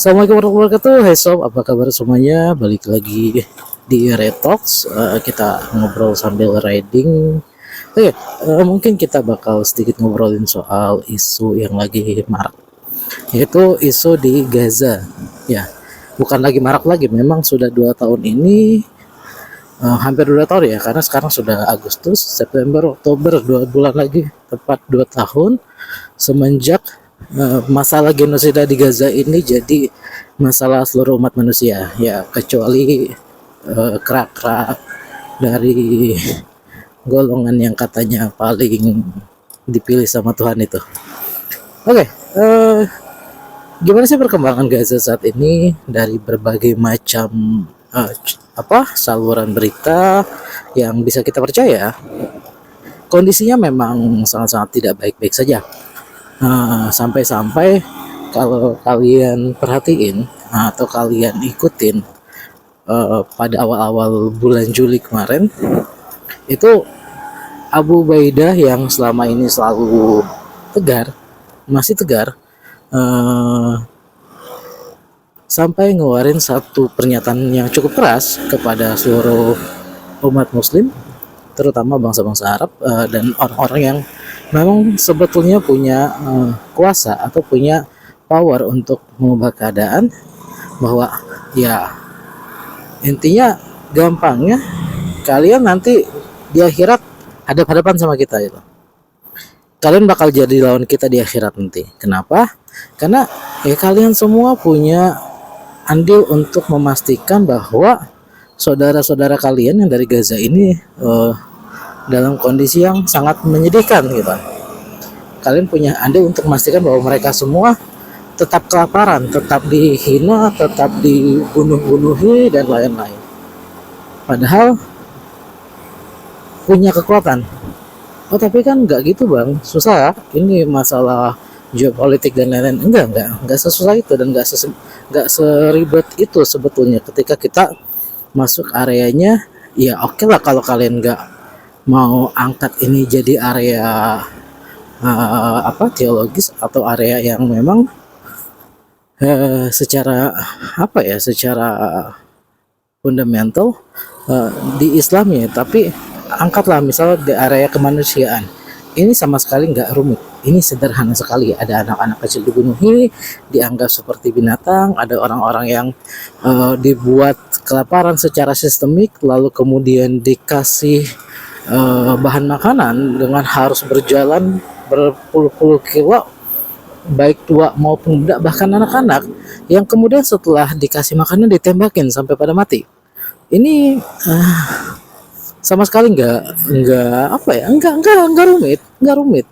Assalamualaikum warahmatullahi wabarakatuh. Hai sob, apa kabar semuanya? Balik lagi di Red Talks. Kita ngobrol sambil riding. Oke, mungkin kita bakal sedikit ngobrolin soal isu yang lagi marak, yaitu isu di Gaza. Ya, bukan lagi marak lagi, memang sudah 2 tahun ini, hampir 2 tahun ya, karena sekarang sudah Agustus, September, Oktober, 2 bulan lagi, tepat 2 tahun semenjak masalah genosida di Gaza ini jadi masalah seluruh umat manusia, ya kecuali kerak-kerak dari golongan yang katanya paling dipilih sama Tuhan itu. Oke, gimana sih perkembangan Gaza saat ini dari berbagai macam saluran berita yang bisa kita percaya? Kondisinya memang sangat-sangat tidak baik-baik saja. Sampai-sampai kalau kalian perhatiin atau kalian ikutin pada awal-awal bulan Juli kemarin, itu Abu Ubaidah yang selama ini selalu tegar, masih tegar, sampai ngeluarin satu pernyataan yang cukup keras kepada seluruh umat muslim, terutama bangsa-bangsa Arab dan orang-orang yang memang sebetulnya punya kuasa atau punya power untuk mengubah keadaan, bahwa ya intinya gampangnya kalian nanti di akhirat hadap-hadapan sama kita itu. Kalian bakal jadi lawan kita di akhirat nanti. Kenapa? Karena ya kalian semua punya andil untuk memastikan bahwa saudara-saudara kalian yang dari Gaza ini dalam kondisi yang sangat menyedihkan gitu. Kalian punya andil untuk memastikan bahwa mereka semua tetap kelaparan, tetap dihina, tetap dibunuh-bunuhi dan lain-lain. Padahal punya kekuatan. Oh tapi kan nggak gitu bang, susah ya. Ini masalah geopolitik dan lain-lain. Enggak sesusah itu dan nggak seribet itu sebetulnya. Ketika kita masuk areanya, ya oke lah kalau kalian nggak mau angkat ini jadi area teologis atau area yang memang secara secara fundamental di Islam ya, tapi angkatlah misalnya di area kemanusiaan. Ini sama sekali nggak rumit, ini sederhana sekali. Ada anak-anak kecil dibunuhi, dianggap seperti binatang, ada orang-orang yang dibuat kelaparan secara sistemik, lalu kemudian dikasih bahan makanan dengan harus berjalan berpuluh-puluh kilo, baik tua maupun muda, bahkan anak-anak yang kemudian setelah dikasih makanan ditembakin sampai pada mati. Ini sama sekali nggak rumit.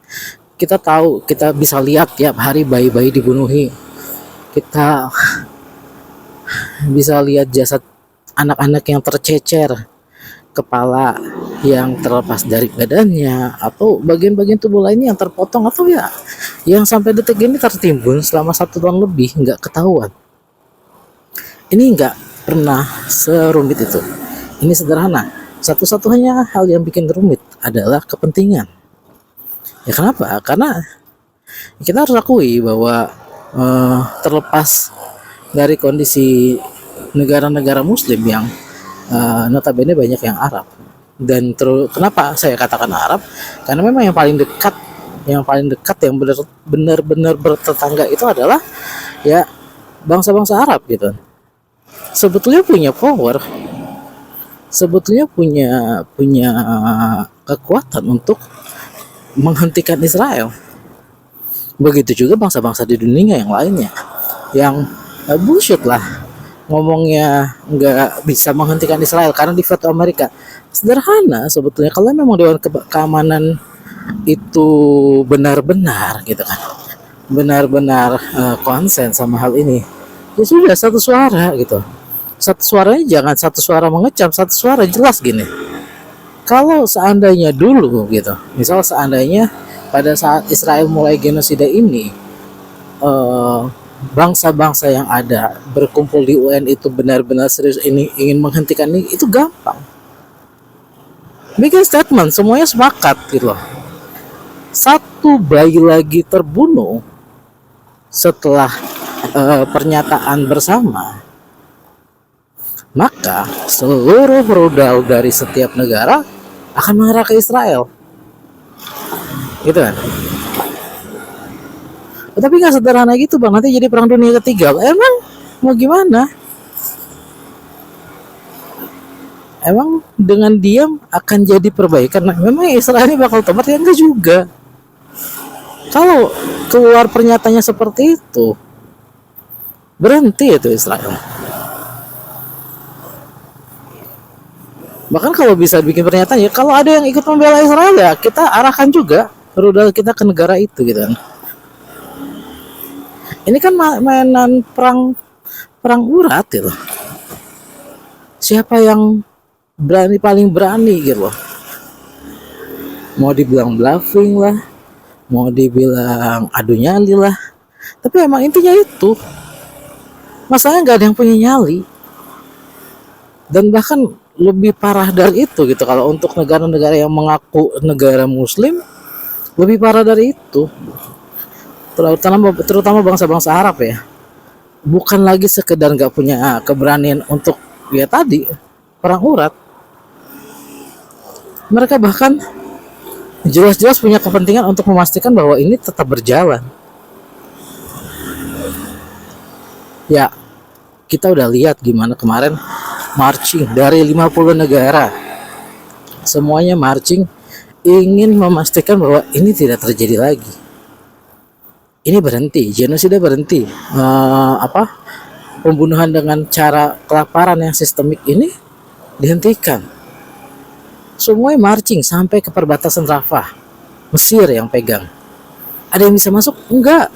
Kita tahu, kita bisa lihat tiap hari bayi-bayi dibunuhi, kita bisa lihat jasad anak-anak yang tercecer, kepala yang terlepas dari badannya, atau bagian-bagian tubuh lainnya yang terpotong, atau ya yang sampai detik ini tertimbun selama 1 tahun lebih nggak ketahuan. Ini nggak pernah serumit itu. Ini sederhana. Satu-satunya hal yang bikin rumit adalah kepentingan. Ya kenapa? Karena kita harus akui bahwa terlepas dari kondisi negara-negara muslim yang notabene banyak yang Arab, dan kenapa saya katakan Arab, karena memang yang paling dekat yang benar-benar bertetangga itu adalah ya bangsa-bangsa Arab gitu. Sebetulnya punya power, sebetulnya punya kekuatan untuk menghentikan Israel. Begitu juga bangsa-bangsa di dunia yang lainnya yang bullshit lah ngomongnya nggak bisa menghentikan Israel karena di veto Amerika. Sederhana sebetulnya, kalau memang Dewan Keamanan itu benar-benar gitu kan, benar-benar konsen sama hal ini, ya sudah satu suara gitu. Satu suaranya jangan satu suara mengecam, satu suara jelas gini. Kalau seandainya dulu gitu, misal seandainya pada saat Israel mulai genosida ini, bangsa-bangsa yang ada berkumpul di UN itu benar-benar serius ini ingin menghentikan ini, itu gampang. Bikin statement, semuanya sepakat gitu loh. Satu bayi lagi terbunuh setelah pernyataan bersama, maka seluruh rudal dari setiap negara akan mengarah ke Israel, gitu kan? Tapi nggak sederhana gitu bang, nanti jadi perang dunia ketiga. Emang mau gimana? Emang dengan diam akan jadi perbaikan? Memang Israel ini bakal tobat ya? Enggak juga. Kalau keluar pernyataannya seperti itu, berhenti itu Israel. Bahkan kalau bisa bikin pernyataan ya, kalau ada yang ikut membela Israel ya kita arahkan juga rudal kita ke negara itu gitu kan. Ini kan mainan perang urat gitu. Siapa yang paling berani gitu loh. Mau dibilang bluffing lah, mau dibilang adu nyali lah, tapi emang intinya itu. Masalahnya nggak ada yang punya nyali. Dan bahkan lebih parah dari itu gitu, kalau untuk negara-negara yang mengaku negara muslim lebih parah dari itu, terutama bangsa-bangsa Arab ya. Bukan lagi sekedar nggak punya keberanian untuk ya tadi perang urat, mereka bahkan jelas-jelas punya kepentingan untuk memastikan bahwa ini tetap berjalan. Ya, kita udah lihat gimana kemarin marching dari 50 negara. Semuanya marching ingin memastikan bahwa ini tidak terjadi lagi. Ini berhenti, genosida berhenti. Pembunuhan dengan cara kelaparan yang sistemik ini dihentikan. Semuanya marching sampai ke perbatasan Rafah. Mesir yang pegang. Ada yang bisa masuk? Enggak.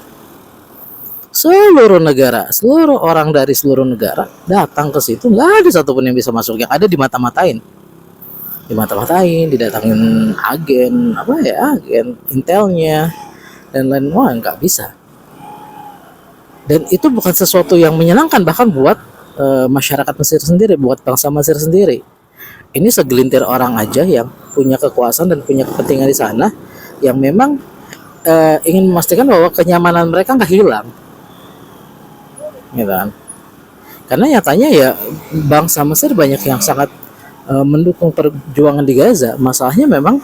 Seluruh negara, seluruh orang dari seluruh negara datang ke situ, nggak ada satupun yang bisa masuk. Yang ada dimata-matain, didatangin agen, agen intelnya dan lain, wah nggak bisa. Dan itu bukan sesuatu yang menyenangkan bahkan buat masyarakat Mesir sendiri, buat bangsa Mesir sendiri. Ini segelintir orang aja yang punya kekuasaan dan punya kepentingan di sana, yang memang ingin memastikan bahwa kenyamanan mereka nggak hilang. Gitu kan. Karena nyatanya ya bangsa Mesir banyak yang sangat mendukung perjuangan di Gaza. Masalahnya memang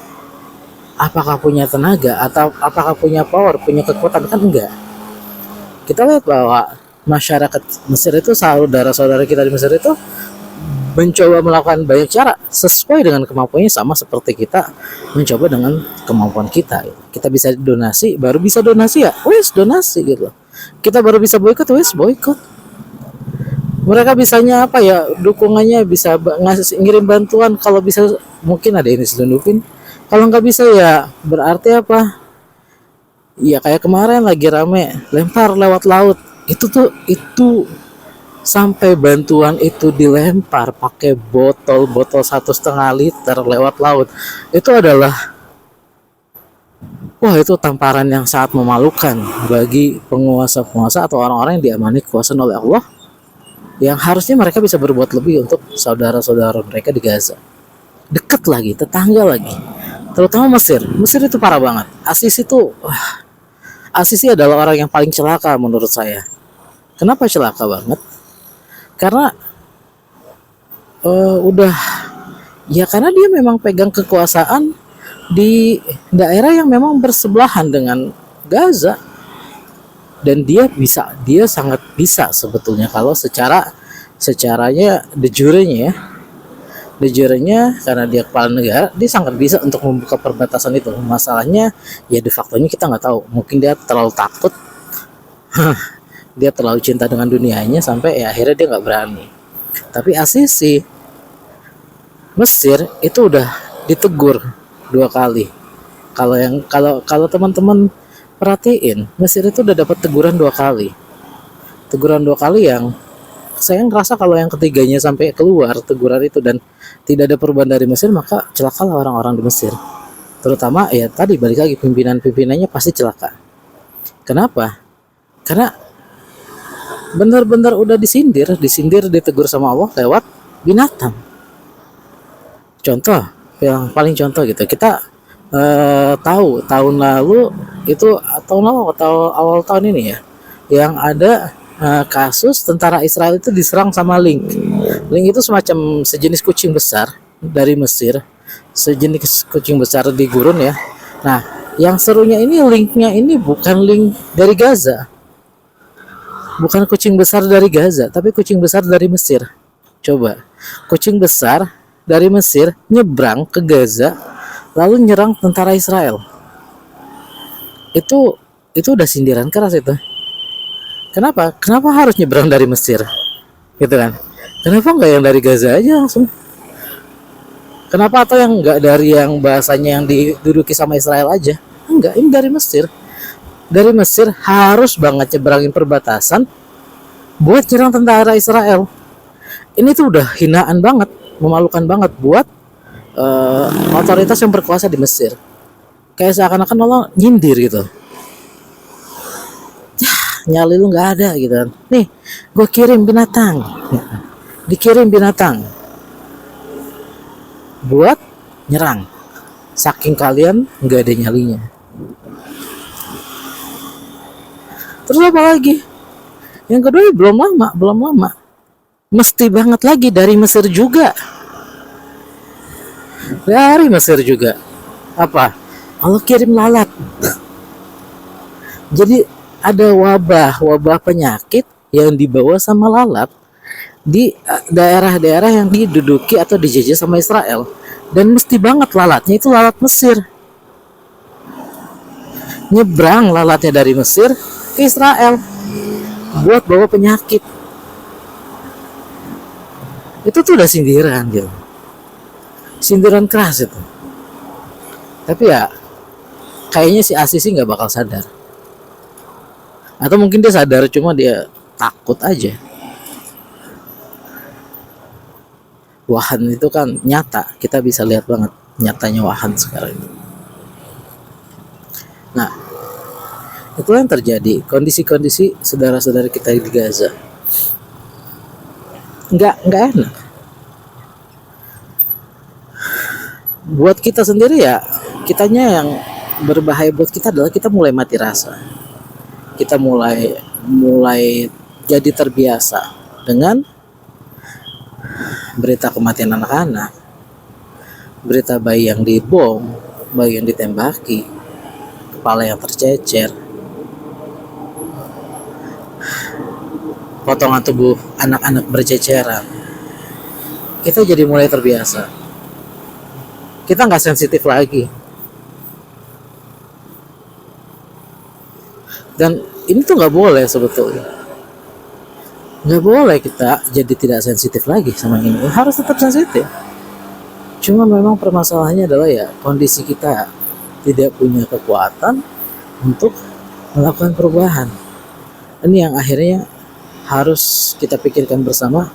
apakah punya tenaga atau apakah punya power, punya kekuatan, kan enggak. Kita lihat bahwa masyarakat Mesir itu, saudara-saudara kita di Mesir itu mencoba melakukan banyak cara sesuai dengan kemampuannya, sama seperti kita mencoba dengan kemampuan kita. Kita bisa donasi, baru bisa donasi ya, wes donasi gitu. Kita baru bisa boikot, wes boikot. Mereka bisanya apa ya, dukungannya bisa ngirim bantuan, kalau bisa mungkin ada ini selundupin. Kalau nggak bisa ya berarti apa? Ya kayak kemarin lagi rame lempar lewat laut. Itu sampai bantuan itu dilempar pakai botol 1,5 liter lewat laut. Itu adalah, wah, itu tamparan yang sangat memalukan bagi penguasa-penguasa atau orang-orang yang diamani kekuasaan oleh Allah, yang harusnya mereka bisa berbuat lebih untuk saudara-saudara mereka di Gaza. Deket lagi, tetangga lagi. Terutama Mesir. Mesir itu parah banget. Asisi adalah orang yang paling celaka menurut saya. Kenapa celaka banget? Karena karena dia memang pegang kekuasaan di daerah yang memang bersebelahan dengan Gaza, dan dia sangat bisa sebetulnya kalau secaranya de jure-nya karena dia kepala negara, dia sangat bisa untuk membuka perbatasan itu. Masalahnya ya de factonya kita nggak tahu, mungkin dia terlalu takut dia terlalu cinta dengan dunianya sampai ya akhirnya dia nggak berani. Tapi Asisi Mesir itu udah ditegur 2 kali. Kalau teman-teman perhatiin, Mesir itu udah dapat teguran 2 kali. Teguran 2 kali yang saya ngerasa kalau yang ketiganya sampai keluar teguran itu dan tidak ada perubahan dari Mesir, maka celakalah orang-orang di Mesir. Terutama ya tadi balik lagi, pimpinannya pasti celaka. Kenapa? Karena benar-benar udah disindir, ditegur sama Allah lewat binatang. Contoh, yang paling contoh gitu, kita tahun lalu atau awal tahun ini ya, yang ada kasus tentara Israel itu diserang sama Link. Link itu semacam sejenis kucing besar dari Mesir, sejenis kucing besar di gurun ya. Nah, yang serunya ini Linknya ini bukan Link dari Gaza, bukan kucing besar dari Gaza, tapi kucing besar dari Mesir. Coba, kucing besar dari Mesir nyebrang ke Gaza, lalu nyerang tentara Israel. Itu udah sindiran keras itu. Kenapa? Kenapa harus nyebrang dari Mesir? Gitu kan? Kenapa nggak yang dari Gaza aja langsung? Kenapa atau yang nggak dari yang bahasanya yang diduduki sama Israel aja? Enggak, ini dari Mesir. Dari Mesir harus banget nyebrangin perbatasan buat nyerang tentara Israel. Ini tuh udah hinaan banget, memalukan banget buat otoritas yang berkuasa di Mesir. Kayak seakan-akan Allah nyindir gitu. Nyali lu nggak ada gitu kan. Nih, gue kirim binatang, dikirim binatang buat nyerang. Saking kalian nggak ada nyalinya. Terus apa lagi? Yang kedua belum lama. Mesti banget lagi dari Mesir juga. Dari Mesir juga. Apa? Allah kirim lalat. Jadi ada wabah penyakit yang dibawa sama lalat di daerah-daerah yang diduduki atau dijajah sama Israel, dan mesti banget lalatnya itu lalat Mesir. Nyebrang lalatnya dari Mesir ke Israel buat bawa penyakit. Itu tuh udah sindiran gitu, sindiran keras itu. Tapi ya kayaknya si Asisi nggak bakal sadar. Atau mungkin dia sadar cuma dia takut aja. Wahan itu kan nyata, kita bisa lihat banget nyatanya Wahan sekarang ini. Nah, itulah yang terjadi, kondisi-kondisi saudara-saudara kita di Gaza. Nggak enak. Buat kita sendiri ya, kitanya yang berbahaya buat kita adalah kita mulai mati rasa. Kita mulai jadi terbiasa dengan berita kematian anak-anak, berita bayi yang dibom, bayi yang ditembaki, kepala yang tercecer, potongan tubuh anak-anak berceceran. Kita jadi mulai terbiasa. Kita nggak sensitif lagi. Dan ini tuh nggak boleh sebetulnya. Nggak boleh kita jadi tidak sensitif lagi sama ini. Harus tetap sensitif. Cuma memang permasalahannya adalah ya kondisi kita tidak punya kekuatan untuk melakukan perubahan. Ini yang akhirnya harus kita pikirkan bersama.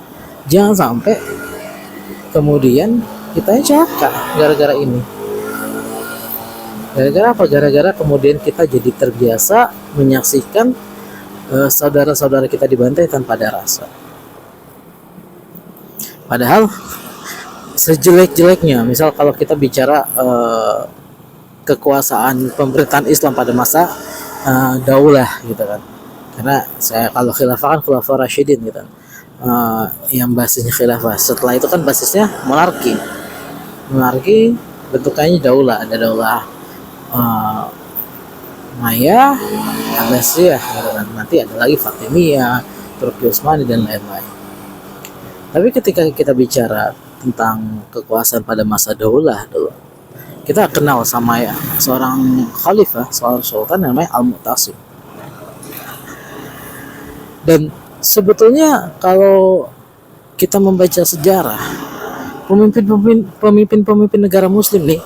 Jangan sampai kemudian kita celaka gara-gara ini. Gara-gara apa? Gara-gara kemudian kita jadi terbiasa menyaksikan saudara-saudara kita dibantai tanpa ada rasa. Padahal sejelek-jeleknya, misal kalau kita bicara kekuasaan pemerintahan Islam pada masa daulah gitu kan. Karena saya kalau khilafah kan khilafah Rasyidin gitu kan. Yang basisnya khilafah. Setelah itu kan basisnya monarki. Monarki bentukannya daulah, ada daulah Maya, Abbasiyah, nanti ada lagi Fatimiyah, Turki Utsmani dan lain-lain. Tapi ketika kita bicara tentang kekuasaan pada masa daulah dulu, kita kenal sama ya seorang khalifah, seorang sultan namanya Al-Mu'tasim. Dan sebetulnya kalau kita membaca sejarah, pemimpin negara Muslim nih,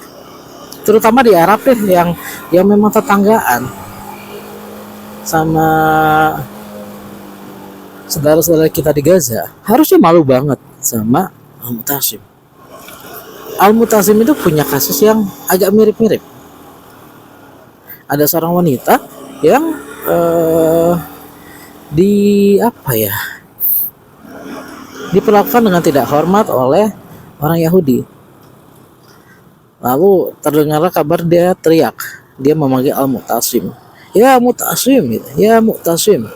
terutama di Arab deh, yang memang tetanggaan sama saudara-saudara kita di Gaza, harusnya malu banget sama Al-Mu'tasim. Al-Mu'tasim itu punya kasus yang agak mirip-mirip. Ada seorang wanita yang diperlakukan dengan tidak hormat oleh orang Yahudi. Lalu terdengarlah kabar dia teriak, dia memanggil Al-Mu'tasim, ya Mu'tasim gitu, ya Mu'tasim.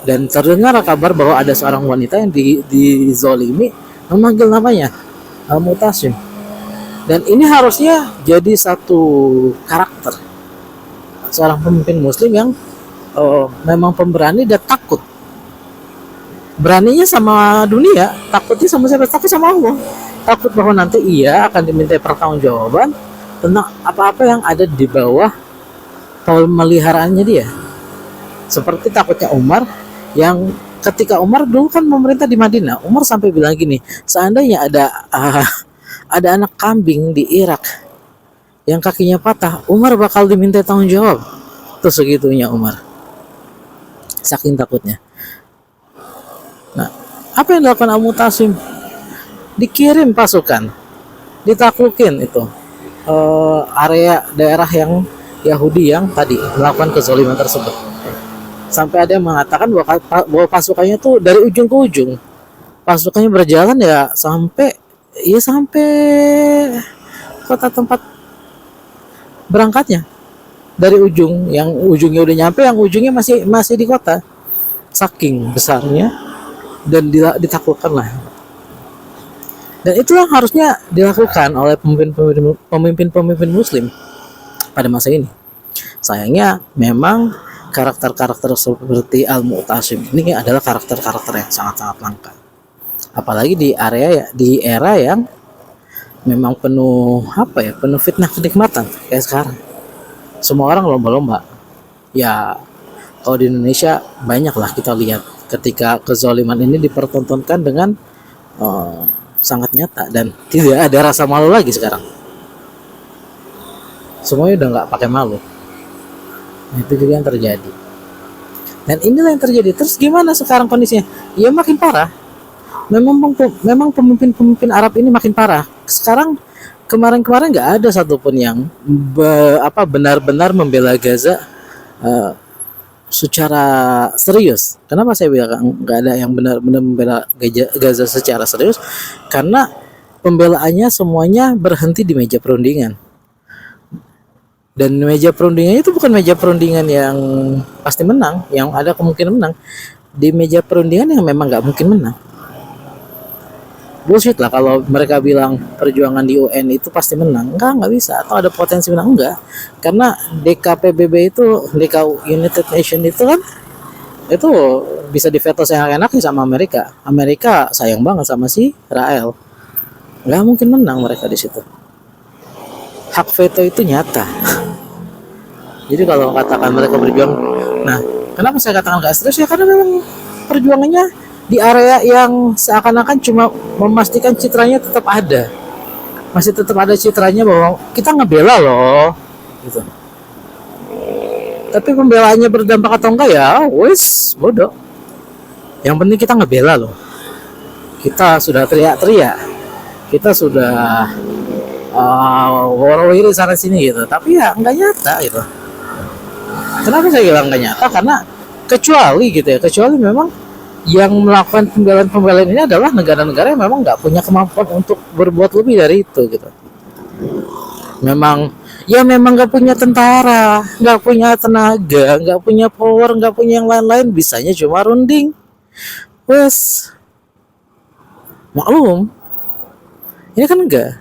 Dan terdengar kabar bahwa ada seorang wanita yang dizolimi memanggil namanya Al-Mu'tasim. Dan ini harusnya jadi satu karakter seorang pemimpin muslim yang memang pemberani dan takut. Beraninya sama dunia, takutnya sama siapa? Takut sama Allah. Takut bahwa nanti ia akan diminta pertanggungjawaban tentang apa-apa yang ada di bawah pemeliharaannya dia. Seperti takutnya Umar, yang ketika Umar dulu kan memerintah di Madinah, Umar sampai bilang gini, seandainya ada anak kambing di Irak yang kakinya patah, Umar bakal diminta tanggung jawab. Terus segitunya Umar, saking takutnya. Nah, apa yang dilakukan Al-Mu'tasim? Dikirim pasukan, ditaklukin itu area daerah yang Yahudi yang tadi melakukan kezaliman tersebut. Sampai ada yang mengatakan bahwa pasukannya tuh dari ujung ke ujung, pasukannya berjalan ya sampai kota tempat berangkatnya, dari ujung yang ujungnya udah nyampe, yang ujungnya masih di kota, saking besarnya. Dan ditaklukkan lah. Dan itulah harusnya dilakukan oleh pemimpin muslim pada masa ini. Sayangnya memang karakter-karakter seperti Al-Mu'tasim ini adalah karakter-karakter yang sangat-sangat langka. Apalagi di era yang memang penuh fitnah kenikmatan kayak sekarang. Semua orang lomba-lomba. Ya, kalau di Indonesia banyak lah kita lihat ketika kezaliman ini dipertontonkan dengan sangat nyata dan tidak ada rasa malu lagi sekarang. Semuanya udah nggak pakai malu. Itu juga yang terjadi. Dan inilah yang terjadi. Terus gimana sekarang kondisinya? Ya makin parah. Memang pemimpin Arab ini makin parah. Sekarang kemarin nggak ada satupun yang benar-benar membela Gaza secara serius. Kenapa saya bilang nggak ada yang benar-benar membela Gaza secara serius? Karena pembelaannya semuanya berhenti di meja perundingan. Dan meja perundingannya itu bukan meja perundingan yang pasti menang, yang ada kemungkinan menang. Di meja perundingan yang memang nggak mungkin menang. Bullshit lah kalau mereka bilang perjuangan di UN itu pasti menang. Enggak bisa. Atau ada potensi menang, enggak. Karena DKPBB itu, United Nation itu kan, itu bisa diveto seenak-enaknya sama Amerika. Amerika sayang banget sama si Israel. Enggak mungkin menang mereka di situ. Hak veto itu nyata. Jadi kalau katakan mereka berjuang, nah kenapa saya katakan enggak serius ya, karena memang perjuangannya di area yang seakan-akan cuma memastikan citranya tetap ada, masih tetap ada citranya bahwa kita ngebela loh gitu. Tapi pembelaannya berdampak atau enggak ya wes bodoh, yang penting kita ngebela loh. Kita sudah teriak-teriak, kita sudah woro-wiri sana sini gitu, tapi ya enggak nyata gitu. Kenapa saya bilang enggak nyata? Karena kecuali memang yang melakukan pembelaan ini adalah negara-negara yang memang nggak punya kemampuan untuk berbuat lebih dari itu gitu. Memang nggak punya tentara, nggak punya tenaga, nggak punya power, nggak punya yang lain-lain, bisanya cuma runding. Wes maklum, ini kan enggak.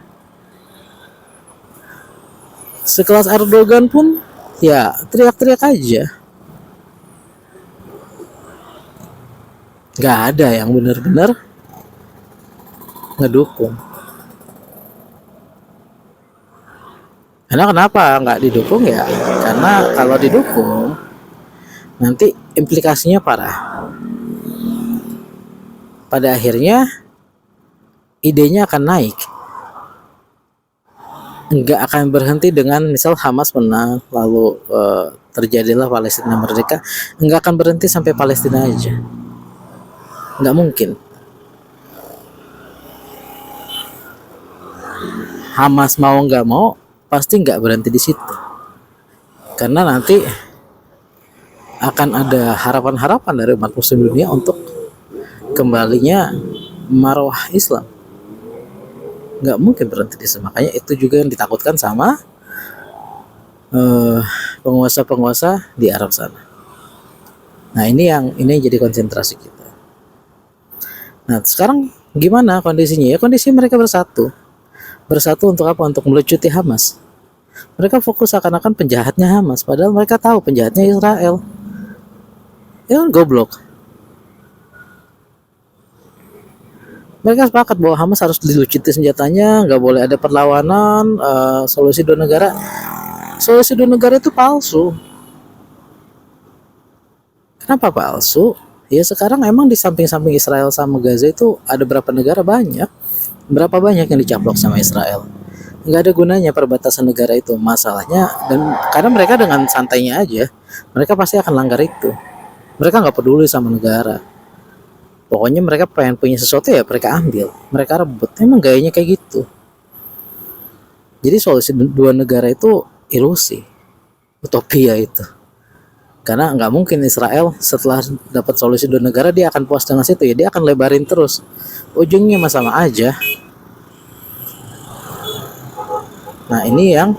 Sekelas Erdogan pun ya teriak-teriak aja. Nggak ada yang benar-benar ngedukung. Karena kenapa nggak didukung ya? Karena kalau didukung nanti implikasinya parah. Pada akhirnya idenya akan naik. Nggak akan berhenti dengan misal Hamas menang lalu terjadilah Palestina merdeka. Nggak akan berhenti sampai Palestina aja. Nggak mungkin. Hamas mau nggak mau pasti nggak berhenti di situ, karena nanti akan ada harapan-harapan dari umat muslim dunia untuk kembalinya marwah Islam. Nggak mungkin berhenti di situ. Makanya itu juga yang ditakutkan sama penguasa-penguasa di Arab sana. Nah, ini yang jadi konsentrasi kita. Nah, sekarang gimana kondisinya? Ya kondisi mereka bersatu. Bersatu untuk apa? Untuk melucuti Hamas. Mereka fokus seakan-akan penjahatnya Hamas, padahal mereka tahu penjahatnya Israel. Ya kan goblok. Mereka sepakat bahwa Hamas harus dilucuti senjatanya, nggak boleh ada perlawanan, solusi dua negara. Solusi dua negara itu palsu. Kenapa palsu? Ya sekarang emang di samping-samping Israel sama Gaza itu ada berapa negara banyak. Berapa banyak yang dicaplok sama Israel. Nggak ada gunanya perbatasan negara itu. Masalahnya, dan karena mereka dengan santainya aja, mereka pasti akan langgar itu. Mereka nggak peduli sama negara. Pokoknya mereka pengen punya sesuatu ya mereka ambil. Mereka rebut. Emang gayanya kayak gitu. Jadi solusi dua negara itu ilusi. Utopia itu. Karena nggak mungkin Israel setelah dapat solusi dua negara dia akan puas dengan situ ya, dia akan lebarin terus. Ujungnya sama aja. Nah ini yang,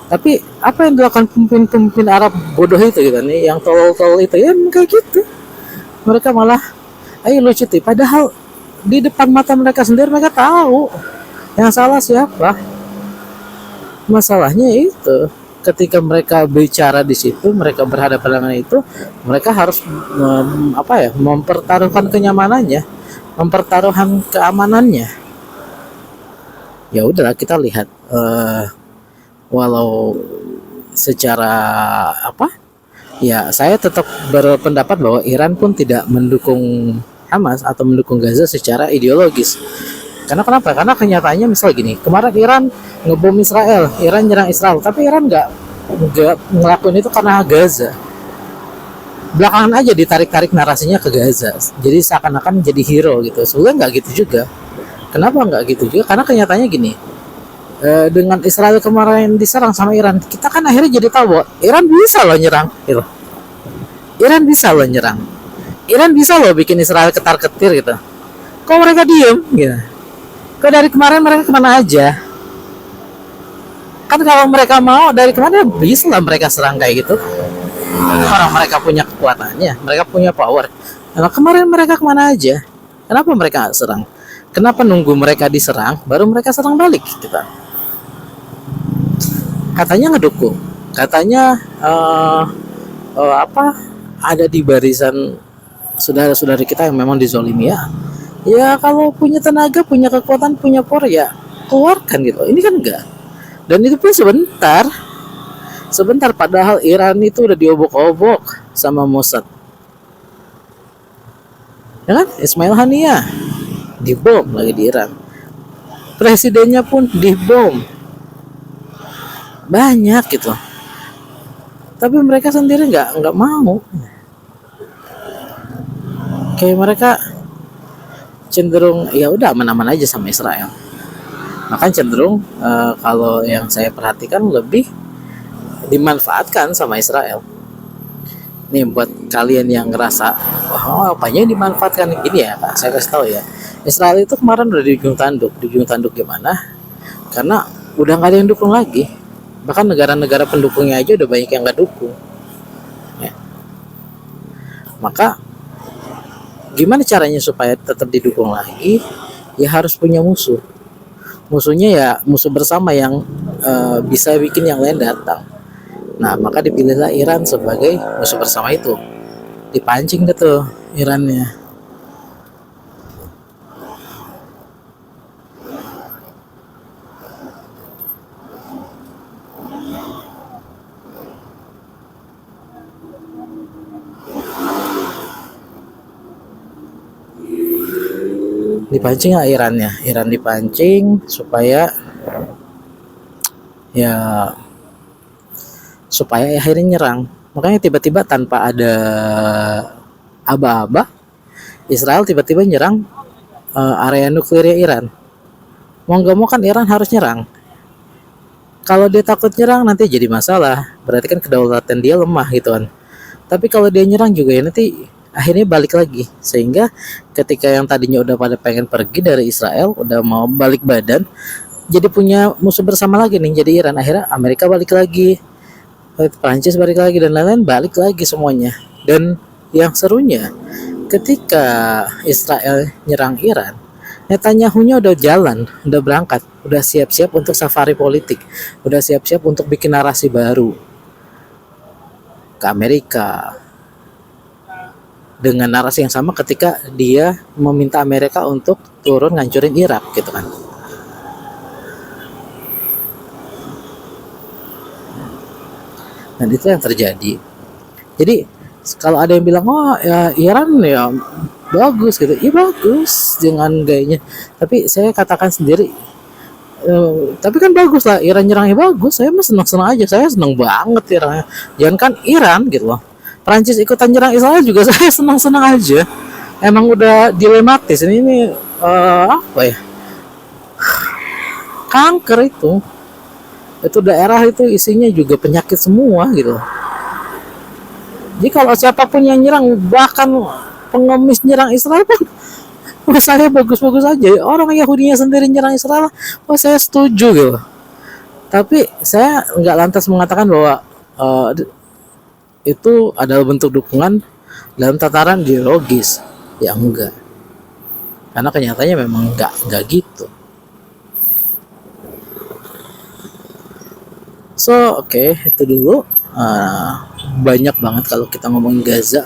tapi apa yang dilakukan pemimpin-pemimpin Arab bodoh itu gitu nih, yang tolol-tolol itu ya kayak gitu. Mereka malah ayo lucuti, padahal di depan mata mereka sendiri mereka tahu yang salah siapa. Masalahnya itu ketika mereka bicara di situ, mereka berhadapan dengan itu, mereka harus mempertaruhkan kenyamanannya, mempertaruhkan keamanannya. Ya udahlah kita lihat, walau secara ya saya tetap berpendapat bahwa Iran pun tidak mendukung Hamas atau mendukung Gaza secara ideologis. Karena kenapa? Karena kenyataannya misal gini, kemarin Iran ngebom Israel, Iran nyerang Israel, tapi Iran nggak ngelakuin itu karena Gaza. Belakangan aja ditarik-tarik narasinya ke Gaza, jadi seakan-akan jadi hero gitu. Sebenarnya nggak gitu juga. Kenapa nggak gitu juga? Karena kenyataannya gini, dengan Israel kemarin diserang sama Iran, kita kan akhirnya jadi tahu bahwa Iran bisa loh nyerang, gitu. Iran bisa loh nyerang, Iran bisa loh bikin Israel ketar-ketir gitu. Kok mereka diem gitu? Kok dari kemarin mereka kemana aja? Kan kalau mereka mau dari kemarin bisa lah mereka serang kayak gitu. Orang mereka punya kekuatannya, mereka punya power. Nah, kemarin mereka kemana aja? Kenapa mereka nggak serang? Kenapa nunggu mereka diserang baru mereka serang balik kita? Katanya ngedukung, katanya ada di barisan saudara-saudari kita yang memang dizolimi ya. Ya kalau punya tenaga, punya kekuatan, punya power ya keluarkan gitu. Ini kan enggak. Dan itu pun sebentar padahal Iran itu udah diobok-obok sama Mossad. Ya kan? Ismail Haniyah dibom lagi di Iran. Presidennya pun dibom. Banyak gitu. Tapi mereka sendiri nggak mau. Kayak mereka cenderung ya udah aman-aman aja sama Israel. Bahkan cenderung kalau yang saya perhatikan lebih dimanfaatkan sama Israel. Nih buat kalian yang ngerasa apanya yang dimanfaatkan gini ya, Kak, saya kasih tahu ya. Israel itu kemarin udah dijunjung tanduk gimana? Karena udah nggak ada yang dukung lagi. Bahkan negara-negara pendukungnya aja udah banyak yang nggak dukung. Ya. Maka gimana caranya supaya tetap didukung lagi? Ya harus punya musuh. Musuhnya ya musuh bersama yang bisa bikin yang lain datang. Nah maka dipilihlah Iran sebagai musuh bersama itu. Dipancing deh tuh Irannya. Dipancing lah Iran dipancing supaya akhirnya nyerang. Makanya tiba-tiba tanpa ada aba-aba Israel tiba-tiba nyerang area nuklirnya Iran. Mau nggak mau kan Iran harus nyerang. Kalau dia takut nyerang nanti jadi masalah, berarti kan kedaulatan dia lemah gitu kan. Tapi kalau dia nyerang juga ya nanti akhirnya balik lagi, sehingga ketika yang tadinya udah pada pengen pergi dari Israel udah mau balik badan, jadi punya musuh bersama lagi nih, jadi Iran. Akhirnya Amerika balik lagi, Prancis balik lagi, dan lain-lain balik lagi semuanya. Dan Yang serunya, ketika Israel nyerang Iran, Netanyahu-nya udah jalan, udah berangkat, udah siap-siap untuk safari politik, udah siap-siap untuk bikin narasi baru ke Amerika, dengan narasi yang sama ketika dia meminta Amerika untuk turun ngancurin Irak gitu kan. Dan itu yang terjadi. Jadi kalau ada yang bilang oh ya Iran ya bagus gitu, iya bagus dengan gayanya. Tapi saya katakan sendiri, tapi kan bagus lah Iran nyerangnya bagus. Saya mah senang-senang aja, saya senang banget Iran. Jangan kan Iran gitu loh. Prancis ikutan nyerang Israel juga saya senang-senang aja. Emang udah dilematis ini apa ya? Kanker itu. Itu daerah itu isinya juga penyakit semua gitu. Jadi kalau siapapun yang nyerang, bahkan pengemis nyerang Israel pun, menurut saya bagus-bagus aja. Orang Yahudinya sendiri nyerang Israel, oh saya setuju gitu. Tapi saya nggak lantas mengatakan bahwa uh, itu adalah bentuk dukungan dalam tataran ideologis. Ya enggak. Karena kenyataannya memang enggak gitu. So oke, itu dulu. Banyak banget kalau kita ngomongin Gaza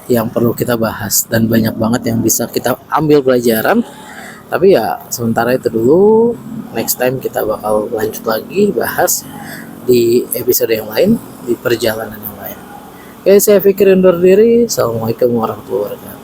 yang perlu kita bahas dan banyak banget yang bisa kita ambil pelajaran. Tapi ya sementara itu dulu. Next time kita bakal lanjut lagi bahas di episode yang lain, di perjalanan yang lain. Oke, saya Fikri undur diri. Assalamualaikum warahmatullahi wabarakatuh.